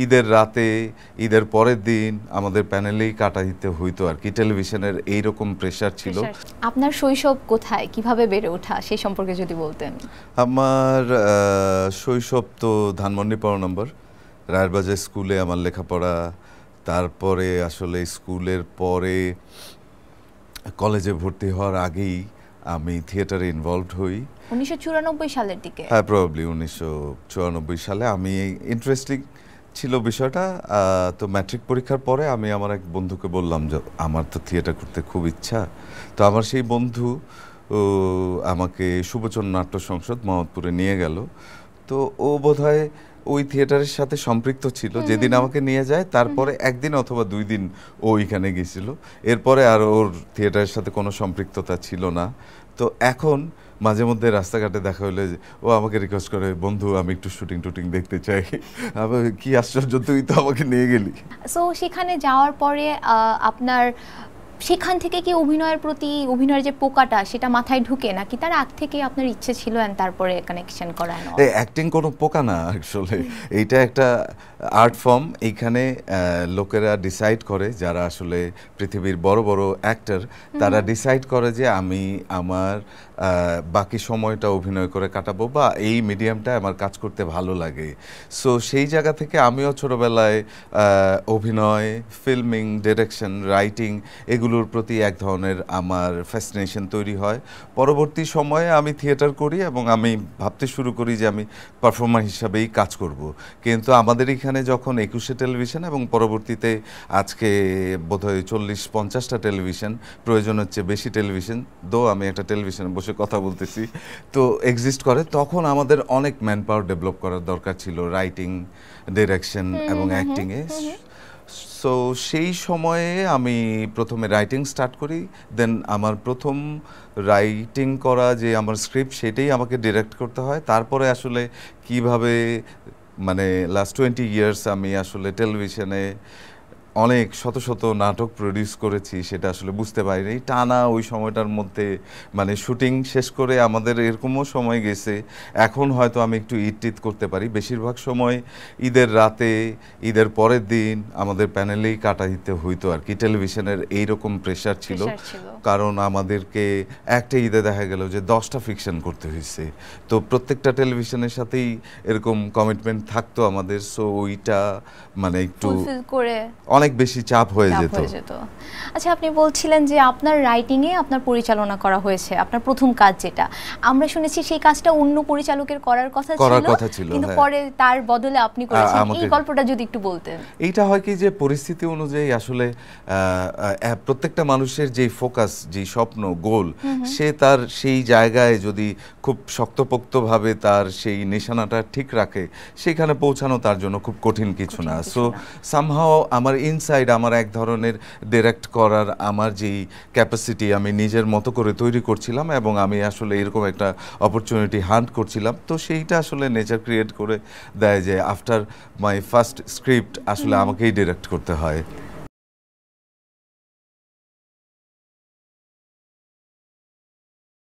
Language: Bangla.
ঈদের রাতে, ঈদের পরের দিন আমাদের প্যানেলেই কাটাইতে হইতো আর কি। টেলিভিশনের এইরকম প্রেশার ছিল। আপনার শৈশব কোথায়, কিভাবে বেড়ে ওঠা সেই সম্পর্কে যদি বলতেন। আমার শৈশব তো ধানমন্ডি ১৫ নম্বর রায়েরবাজার স্কুলে আমার লেখাপড়া। তারপরে আসলে স্কুলের পরে কলেজে ভর্তি হওয়ার আগেই আমি থিয়েটারে ইনভলভড হই ১৯৯৪ সালের দিকে। হ্যাঁ, প্রবাবলি ১৯৯৪ সালে। আমি ইন্টারেস্টিং ছিল বিষয়টা। তো ম্যাট্রিক পরীক্ষার পরে আমি আমার এক বন্ধুকে বললাম যে আমার তো থিয়েটার করতে খুব ইচ্ছা। তো আমার সেই বন্ধু আমাকে সুবচন নাট্য সংসদ মোহাম্মদপুরে নিয়ে গেল। তো ও বোধহয় ওই থিয়েটারের সাথে সম্পৃক্ত ছিল। যেদিন আমাকে নিয়ে যায় তারপরে একদিন অথবা ২ দিন ও ওইখানে গেছিল। এরপরে আর ওর থিয়েটারের সাথে কোনো সম্পৃক্ততা ছিল না। তো এখন মাঝে মধ্যে রাস্তাঘাটে দেখা হলে ও আমাকে রিকোয়েস্ট করে, বন্ধু আমি একটু শুটিং টুটিং দেখতে চাই। আমি কি আশ্চর্য, তুই তো আমাকে নিয়ে গেলি। সো সেখানে যাওয়ার পরে আপনার সেখান থেকে কি অভিনয়ের প্রতি, অভিনয়ের যে পোকাটা সেটা মাথায় ঢুকে, নাকি তার আগ থেকে আপনার ইচ্ছে ছিল তারপরে কানেকশন করানো? অ্যাক্টিং কোনো পোকা না আসলে, এইটা একটা আর্ট ফর্ম। এইখানে লোকেরা ডিসাইড করে, যারা আসলে পৃথিবীর বড় বড় অ্যাক্টর, তারা ডিসাইড করে যে আমি আমার বাকি সময়টা অভিনয় করে কাটাবো, বা এই মিডিয়ামটা আমার কাজ করতে ভালো লাগে। সো সেই জায়গা থেকে আমিও ছোটোবেলায় অভিনয়, ফিল্মিং, ডিরেকশন, রাইটিং এগুলোর প্রতি এক ধরনের আমার ফ্যাসিনেশন তৈরি হয়। পরবর্তী সময়ে আমি থিয়েটার করি এবং আমি ভাবতে শুরু করি যে আমি পারফর্মার হিসাবেই কাজ করব। কিন্তু আমাদের এখানে যখন ২১শে টেলিভিশন এবং পরবর্তীতে আজকে বোধহয় ৪০-৫০টা টেলিভিশন, প্রয়োজন হচ্ছে বেশি টেলিভিশন, আমি একটা টেলিভিশনে বসে কথা বলতেছি, তো এক্সিস্ট করে, তখন আমাদের অনেক ম্যান পাওয়ার ডেভেলপ করার দরকার ছিল রাইটিং, ডিরেকশন এবং অ্যাক্টিংয়ে। সো সেই সময়ে আমি প্রথমে রাইটিং স্টার্ট করি। দেন আমার প্রথম রাইটিং করা যে আমার স্ক্রিপ্ট, সেটাই আমাকে ডিরেক্ট করতে হয়। তারপরে আসলে কিভাবে মানে লাস্ট 20 ইয়ার্স আমি আসলে টেলিভিশনে অনেক শত শত নাটক প্রডিউস করেছি, সেটা আসলে বুঝতে পারিনি। টানা ওই সময়টার মধ্যে মানে শুটিং শেষ করে আমাদের এরকমও সময় গেছে, এখন হয়তো আমি একটু ঈদ করতে পারি। বেশিরভাগ সময় ঈদের রাতে, ঈদের পরের দিন আমাদের প্যানেলেই কাটাইতে হইতো আর কি। টেলিভিশনের এইরকম প্রেশার ছিল, কারণ আমাদেরকে একটা ঈদে দেখা গেল যে 10টা ফিকশন করতে হয়েছে। তো প্রত্যেকটা টেলিভিশনের সাথেই এরকম কমিটমেন্ট থাকতো আমাদের। সো ওইটা মানে একটু অনেক বেশি চাপ হয়ে যেত। আচ্ছা, আপনি বলছিলেন যে আপনার রাইটিংয়ে আপনার পরিচালনা করা হয়েছে, আপনার প্রথম কাজ যেটা, আমরা শুনেছি সেই কাজটা অন্য পরিচালকের করার কথা ছিল, কিন্তু পরে তার বদলে আপনি করেছেন। এই গল্পটা যদি একটু বলতেন। এইটা হয় কি যে পরিস্থিতি অনুযায়ী আসলে প্রত্যেকটা মানুষের যেই ফোকাস, যেই স্বপ্ন, গোল, সে তার সেই জায়গায় যদি খুব শক্তপোক্তভাবে তার সেই নিশানাটা ঠিক রাখে, সেখানে পৌঁছানো তার জন্য খুব কঠিন কিছু না। সো সামহাও আমার ইনসাইড আমার এক ধরনের ডিরেক্ট করার আমার যেই ক্যাপাসিটি আমি নিজের মতো করে তৈরি করছিলাম, এবং আমি আসলে এরকম একটা অপরচুনিটি হান্ট করছিলাম। তো সেইটা আসলে নেচার ক্রিয়েট করে দেয় যে আফটার মাই ফার্স্ট স্ক্রিপ্ট আসলে আমাকেই ডিরেক্ট করতে হয়।